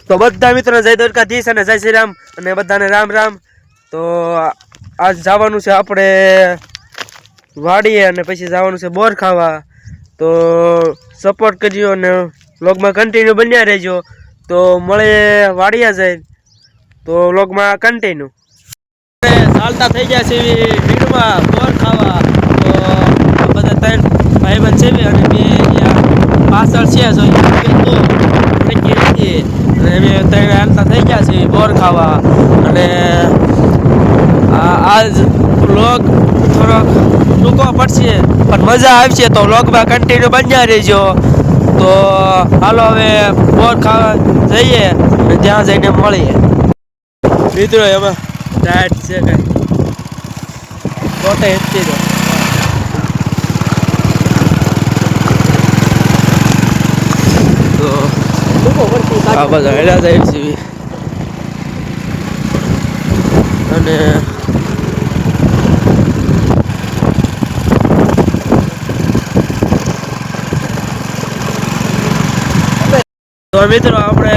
તો બધા મિત્રો જય દ્વારકાધીશ અને જય શ્રી રામ અને બધાને રામ રામ। તો આજ જવાનું છે આપણે વાડીએ અને પછી જવાનું છે બોર ખાવા। તો સપોર્ટ કરજો અને વ્લોગમાં કન્ટિન્યુ બન્યા રહેજો। તો મળે વાડીયા જાય તો વ્લોગમાં કન્ટિન્યુ ચાલતા થઈ ગયા છે ભીડમાં બોર ખાવા। તો બધા ત્રણ ભાઈબંધ છે અને બે પાછળ છે અમે ત્રણ હાલતા થઈ ગયા છે બોર ખાવા। અને આજ વ્લોગ થોડોક ટૂંકો પડશે પણ મજા આવશે તો વ્લોગમાં કન્ટિન્યુ બન્યા રહેજો। તો હાલો હવે બોર ખાવા જઈએ અને ત્યાં જઈને મળીએ મિત્રો। એમાં ટાઈટ છે કઈ કોટે હેતી દો આ બધા હેડા જાય છે અને તો મિત્રો આપણે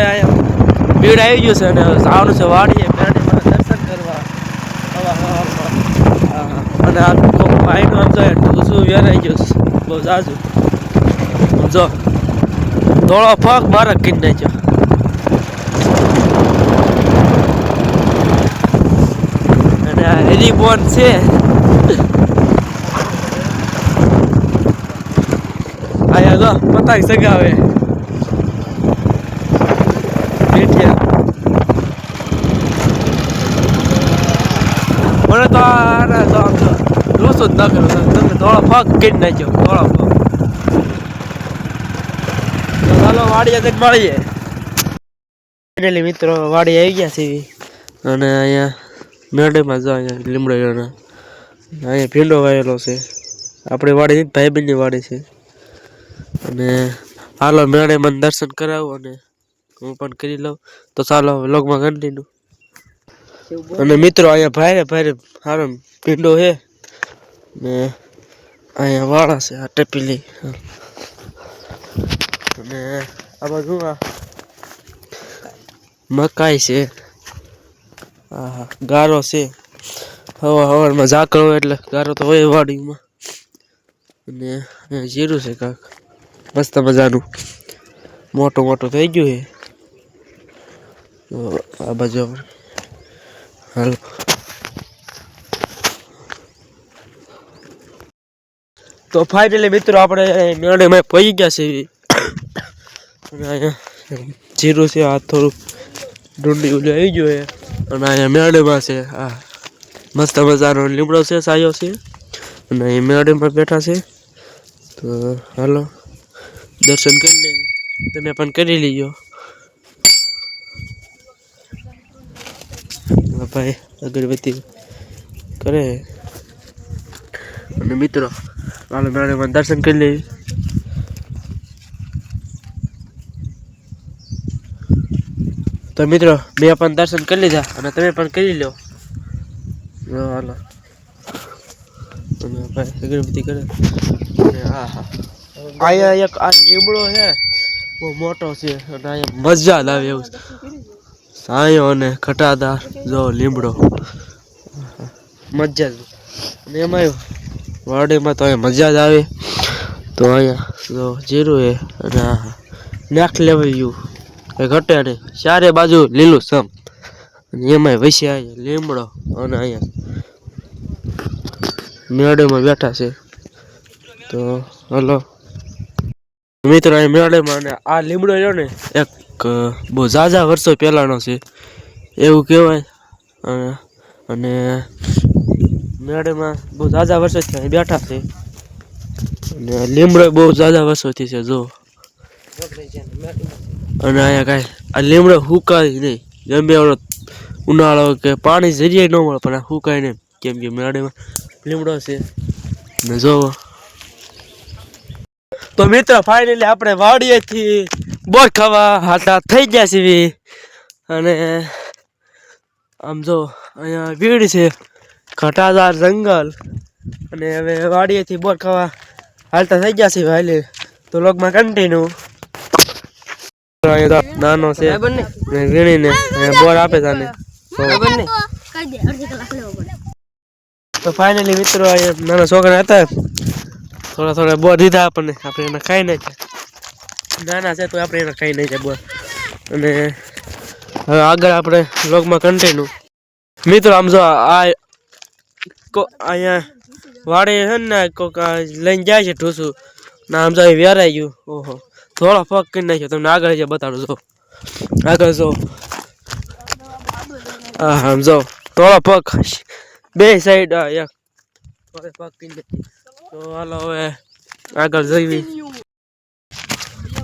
ભીડ આવી ગયું છે અને જવાનું છે વાડીએ મેળામાં દર્શન કરવા અને આ ભાઈનું આમ જો એટલું શું વેરાઈ ગયું બહુ જાજુ જો થોડો પગ મારે કરી નાખ્યો અને આ હેલીબોન છે આયા જો પતંગ સગાવે મને તો રોસો જ નાખેલો તમે થોડો પગ કરી નાખ્યો થોડો પગ ચાલો વાડીએ તક મળીએ ફાઇનલી મિત્રો વાડી આવી ગયા છે અને અહીંયા મેળામાં જો અહીંયા લીમડો અહીંયા ભીંડો વાયેલો છે આપણી વાડી ભાઈબંધની વાડી છે અને હાલો મેળામાં દર્શન કરાવું અને હું પણ કરી લઉં તો ચાલો વ્લોગમાં કન્ટિન્યુ અને મિત્રો અહીંયા ભારે ભારે સારો ભીંડો છે ને અહીંયા વાળા છે આ ટપીલી અને આ બાજુ મકાઈ છે હા ગારો છે હવારમાં ઝાકળ હોય એટલે ગારો તો હોય વાડીમાં અને જીરું છે કાંક મસ્ત મજાનું મોટું મોટું થઈ ગયું છે તો આ બાજુ હાલો તો ફાઇનલી મિત્રો આપણે મેળામાં પહોંચી ગયા છે અને અહીંયા જીરું છે આ થોડુંક ડુંડી ઉલી આવી ગયું છે અને અહીંયા મેળામાં છે આ મસ્ત મજાનો લીમડો છે સાયો છે અને અહીં મેળામાં બેઠા છે તો હાલો દર્શન કરી લેજો તમે પણ કરી લીજો ભાઈ અગરબત્તી કરે અને મિત્રો હાલો મેળામાં દર્શન કરી લેજો તો મિત્રો મેં પણ દર્શન કરી લીધા અને તમે પણ કરી લો હાલો અને ભાઈ અગરબત્તી કરે અને હા અહીંયા એક આ લીમડો છે બહુ મોટો છે અને અહીંયા મજા જ આવે એવું સાયો અને ઘટાદાર જો લીમડો મજા જ અને એમાં વાડીમાં તો અહીંયા મજા જ આવે તો અહીંયા જો જીરું છે અને નાખ લેવાયું કઈ ઘટે નહીં ચારે બાજુ લીલું સમ અને એમાં વૈસે લીમડો અને અહીંયા મેળામાં બેઠા છે તો હલો મિત્રો અહીં મેળામાં અને આ લીમડો રહ્યો ને એક બહુ ઝાઝા વર્ષો પહેલાનો છે એવું કહેવાય અને મેળામાં બહુ ઝાઝા વર્ષોથી અહીં બેઠા છે અને લીમડો બહુ ઝાઝા વર્ષોથી છે જો અને અહીંયા કાંઈ આ લીમડો સુકાય નહીં ગમે એવડો ઉનાળો કે પાણી જરીએ ન મળે પણ આ સુકાય નહીં કેમ કે મેળામાં લીમડો છે ને જોવો તો મિત્રો ફાઇનલી આપણે વાડીએથી બોર ખાવા હાટા થઈ ગયા છીએ અને આમ જો અહીંયા ભીડ છે ઘટાદાર જંગલ અને હવે વાડીએથી બોર ખાવા હાલતા થઈ ગયા છીએ હાલે તો લોગમાં કન્ટિન્યુ નાનો છે વીણીને બોર આપે છે આને તો ફાઇનલી મિત્રો નાના છોકરા હતા થોડા થોડા બોર દીધા આપણને આપણે એને ખાઈ નાખ્યા નાના છે તો આપણે એને ખાઈ નાખ્યા બોર અને હવે આગળ આપણે વ્લોગમાં કન્ટિન્યુ મિત્રો આમ જો આ અહીંયા વાડે છે ને કોક લઈને જાય છે ઢૂસું ના આમ જો વેરાઈ ગયું ઓહો થોડો પગ કરી નાખ્યો તમને આગળ જે બતાડું જો આગળ જો હા આમ જો થોડો પગ બે સાઈડ એક પગ કરી નાખ્યો તો હાલો હવે આગળ જઈએ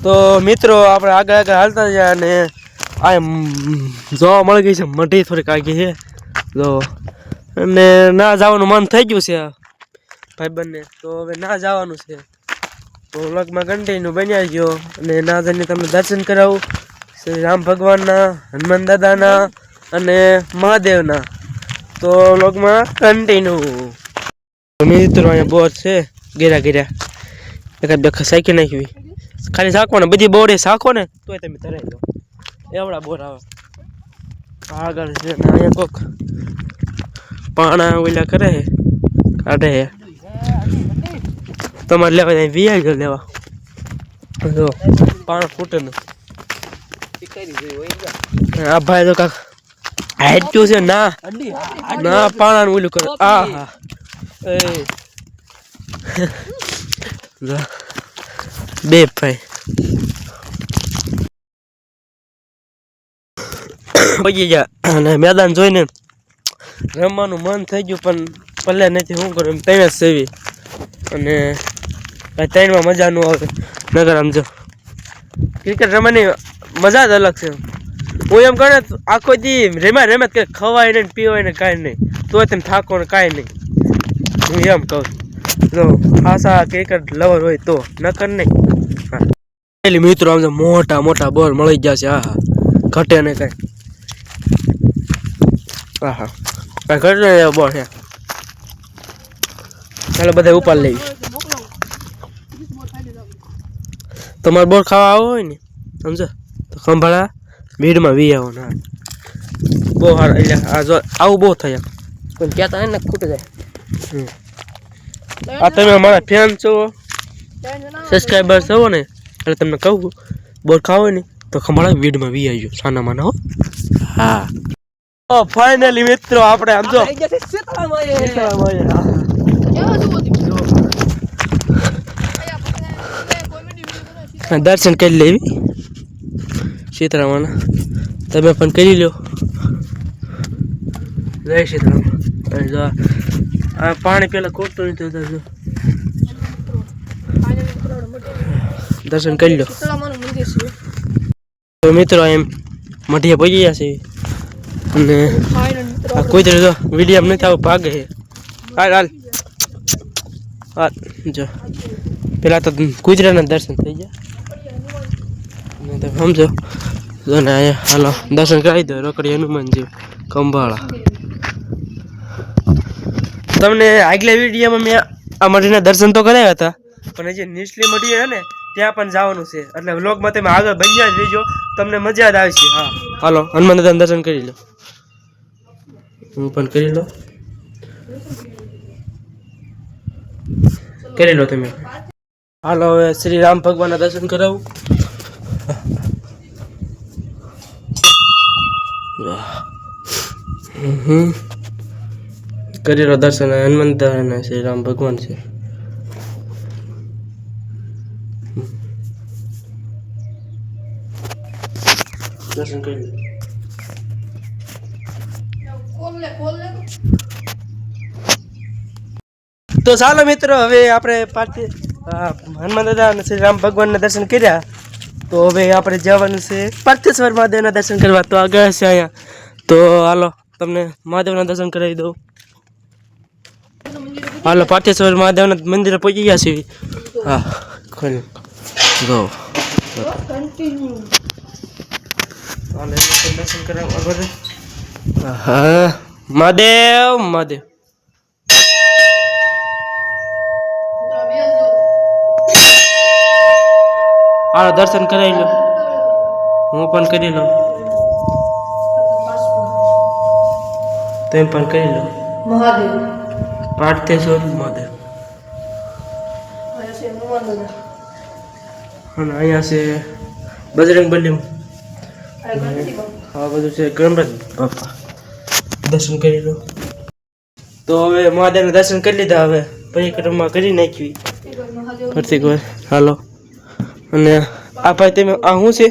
તો મિત્રો આપણે આગળ આગળ હાલતા જાય અને આ જોવા મળી ગઈ છે મઢી થોડીક આગી છે જો અને ના જવાનું મન થઈ ગયું છે ભાઈબંધને તો હવે ના જવાનું છે તો વ્લોગમાં કન્ટિન્યુ બન્યા ગયો અને ના જઈને તમને દર્શન કરાવું શ્રી રામ ભગવાનના હનુમાન દાદાના અને મહાદેવના તો વ્લોગમાં કન્ટિન્યુ મિત્રો અહીંયા બોર છે ગેરા ગેરા એકાદ બે સાઈકી નાખવી ખાલી સાકો ને બધી બોર્ડે સાકો ને તોય તમે ધરાઈ દો એવડા બોર આવે આગળ છે ને અહીંયા કોક પાણા ઓલા કરે છે કાઢે છે તમારે લેવા જાય વીઆઈ ગયો લેવા જો પાણા ફૂટે ને આ ભાઈ તો કાક હાઈટ્યું છે ના ના પાણા ઓલું કરે આ હા બે ભાઈ પગી ગયા અને મેદાન જોઈને રમવાનું મન થઈ ગયું પણ પલ્લે નથી શું કરું એમ ત્યાં જ સેવી અને ત્રણમાં મજા ન આવે નગર આમ જો ક્રિકેટ રમવાની મજા જ અલગ છે હું એમ કહું ને આખો દી રમત કે ખવાય નહીં પીવાય ને કાંઈ નહીં તોય તમે થાકો ને કાંઈ નહીં હું એમ કહું જો ખાસા ક્રિકેટ લવર હોય તો નકર નહીં હા મિત્રો આમ મોટા મોટા બોલ મળી ગયા છે હા હા ઘટે ને કાંઈ હા હા કાંઈ ઘટે ને બોલ છે ચાલો બધા ઉપાડ લેવી તમારે બોર ખાવા આવો હોય ને સમજો તો ખંભાળા ભીડમાં વી આવો ના બહુ સારા એટલે આ જો આવું બહુ થાય પણ કહેતા હોય ને ખૂટી જાય આ તમે અમારા ફેન છો સબસ્ક્રાઈબર છો ને એટલે તમને કહું બોર ખાવો ને તો ખંભાળા ભીડમાં વી આવજો સાના માના હો હા ઓ ફાઇનલી મિત્રો આપણે આમ જો દર્શન કરી લેવી સીતારામના તમે પણ કરી લો જય સીતારામ જો આ પાણી પેલા ખોટું નથી જો દર્શન કરી લો તો મિત્રો એમ મઢિયા પહોંચી ગયા છે અને કોઈ જો વિડીયો નથી આવું ભાગે છે હાલ હાલ હા જો પેલા તો ગુજરાતના દર્શન થઈ ગયા સમજો જો ને અહીંયા હાલો દર્શન કરાવી દો રોકડી હનુમાનજી કંભાળા તમને આગલા વિડીયોમાં મેં આ મઢીના દર્શન તો કરાવ્યા હતા પણ જે નીચલી મઢી છે ને ત્યાં પણ જવાનું છે એટલે વ્લોગમાં તમે આગળ બન્યા જ રહીજો તમને મજા જ આવશે હા હાલો હનુમાન દાદાના દર્શન કરી લો હું પણ કરી લો તમે હાલો હવે શ્રી રામ ભગવાનના દર્શન કરાવું કરી લો દર્શન હનુમાન દાદાના શ્રી રામ ભગવાન છે દર્શન કરી લો તો ચાલો મિત્રો હવે આપણે પાછી હનુમાન દાદા અને શ્રી રામ ભગવાનના દર્શન કર્યા તો હવે આપણે જવાનું છે પાર્થેશ્વર મહાદેવના દર્શન કરવા તો આગળ છે અહીંયા તો હાલો તમને મહાદેવના દર્શન કરાવી દઉં હાલો પાર્થેશ્વર મહાદેવના મંદિરે પહોંચી ગયા છીએ હા ખોલી ગો દર્શન કરાવવા આગળ હા મહાદેવ મહાદેવ હાલો દર્શન કરાવી લો હું પણ કરી લઉં, તમે પણ કરી લો. મહાદેવ પાર્થેશ્વર મહાદેવ. અને અહીંયા છે બજરંગ બલી. આ બધું છે ગણપતિ બાપા. દર્શન કરી લો. તો હવે મહાદેવના દર્શન કરી લીધા. હવે પરિક્રમા કરી નાખી ફરતી વાર. હાલો. અને આ ભાઈ તમે આ શું છે?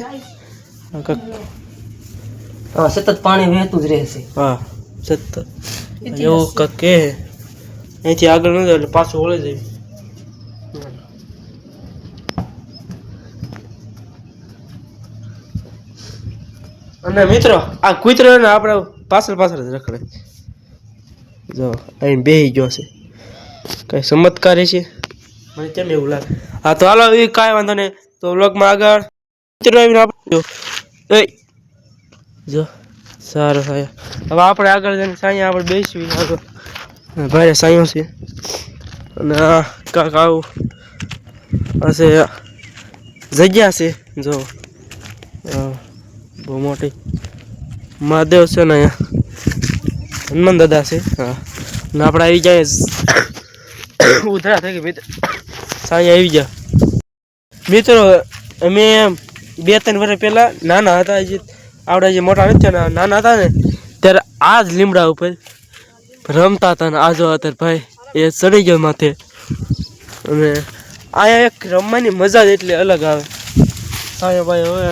હા, સતત પાણી વહેતું જ રહેશે. હા, સતત એવું કાંક કે અહીંથી આગળ ન જાય એટલે પાછું વળી જાય. અને મિત્રો આ કૂતરો ને આપણે પાછળ પાછળ જ રખડે. જો અહીં બેહી ગયો છે. કઈ ચમત્કારી છે મને કેમ એવું લાગે. હા તો હાલો, એ કાંઈ વાંધો નહીં. તો વ્લોગમાં આગળ કૂતરો આવીને આપણે જો સારું થાય. હવે આપણે આગળ જઈને સાંઈ આપણે બેસીશું આગળ. ભાઈ સાંયો છે અને આ કાંક આવું હશે જગ્યા છે. જો બહુ મોટી મહાદેવ છે ને અહીંયા હનુમાન દાદા છે. હા, ને આપણે આવી જાય ઉધરા થઈ ગઈ મિત્ર. સાંઈ આવી ગયા મિત્રો. અમે 2-3 વર્ષ પહેલાં નાના હતા, આપણે જે મોટા નથી થયા, નાના હતા ને ત્યારે આ જ લીમડા ઉપર રમતા હતા. ને આજો અત્યારે ભાઈ એ ચડી ગયો માથે. અને અહીંયા એક રમવાની મજા જ એટલી અલગ આવે. સાંઈ ભાઈ હોય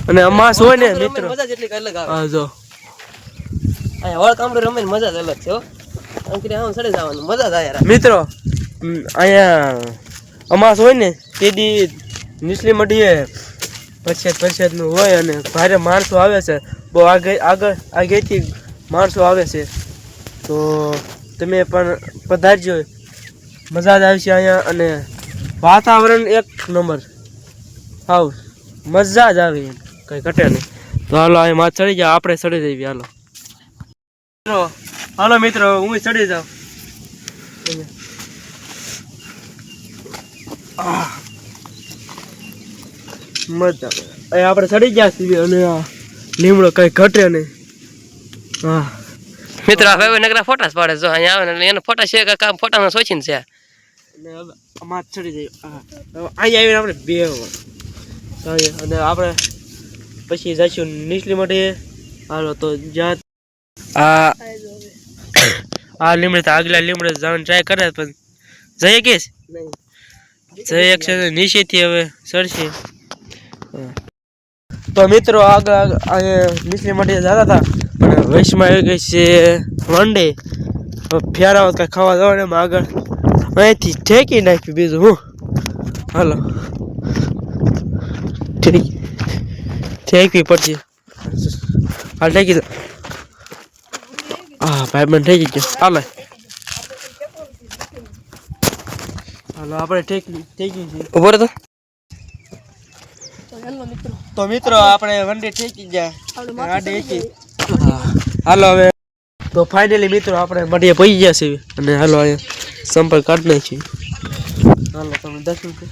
અને અમાસ હોય ને મિત્રો, મજા જ એટલી અલગ આવે. હા જો અહીંયા વળ કામડું રમવાની મજા જ અલગ છે હો. આમ કરી આમ સડી જવાનું મજા જ આવે મિત્રો. અહીંયા અમાસ હોય ને તે દી નીચલી મઢીએ પરસેદ નું હોય અને ભારે માણસો આવે છે. બહુ આગળથી માણસો આવે છે. તો તમે પણ પધારજો, મજા જ આવશે અહીંયા. અને વાતાવરણ એક નંબર, હાવ મજા જ આવે, કઈ ઘટે નહીં. તો હાલો અહીં માં ચડી જાવ, આપણે ચડી જઈએ. હાલો હાલો મિત્રો, હું ચડી જાઉં. મજા આવે. આપણે ચડી ગયા છીએ અને આ લીમડો કઈ ઘટે નહીં. હા મિત્રો, હવે નગરા ફોટા પાડે. જો અહીંયા આવે ને એના ફોટા છે કે કામ ફોટામાં સોચીને છે. અને હવે આમાં ચડી જઈએ. અહીંયા આવીને આપણે બે અને આપણે પછી જઈશું નીચલી માટે. હાલો તો જ્યાં આ લીમડે તો આગલા લીમડે જવાનું ટ્રાય કરે પણ જઈએ કે જઈએ છે નીચેથી હવે ચડશે. તો મિત્રો આગળ નીચલી માટે જતા હતા પણ વૈશમાં આવી ગઈ છે વંડે. ફેરાવો કાંઈ ખાવા જવાનું એમાં આગળ અહીંથી ઠેકી નાખ્યું બીજું હું. હાલો ઠેકવી પડશે. હાલ ઠેકી દો. હા ભાઈ બંધ ઠેકી ગયો. હાલો હાલો આપણે ઠેકી છે ઉભો રહો તો મિત્રો આપણે વંડે ઠેકી ગયા આડે એકી. હાલો હવે તો ફાઇનલી મિત્રો આપણે મઢીએ પહોંચી ગયા છીએ અને હાલો અહીંયા સંપર્ક કાઢી નાખીએ. હાલો તમે દર્શન કરો.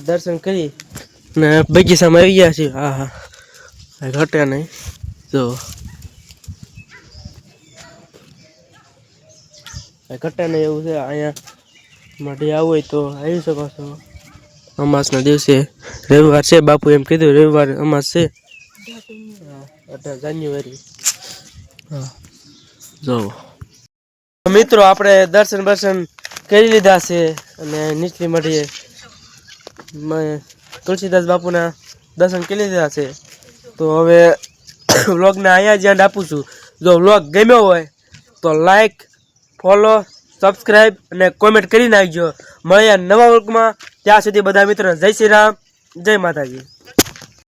દર્શન કરી ને બગીચામાં આવી ગયા છીએ. હા હા ઘટે નહીં. જો ઘટે નહીં એવું છે. અહીંયા માટે આવવું હોય તો આવી શકો છો. અમાસના દિવસે રવિવાર છે, બાપુ એમ કીધું રવિવાર અમાસ છે 18 જાન્યુઆરી. હા જો મિત્રો આપણે દર્શન કરી લીધા છે અને નીચલી મઢીએ તુલસીદાસ બાપુના દર્શન કરી લીધા છે. તો હવે વ્લોગને અહીંયા જ આપું છું. જો વ્લોગ ગમ્યો હોય તો લાઈક, ફોલો, સબસ્ક્રાઈબ અને કોમેન્ટ કરી નાખજો. મળીએ નવા વ્લોગમાં. ત્યાં સુધી બધા મિત્રો જય શ્રી રામ, જય માતાજી.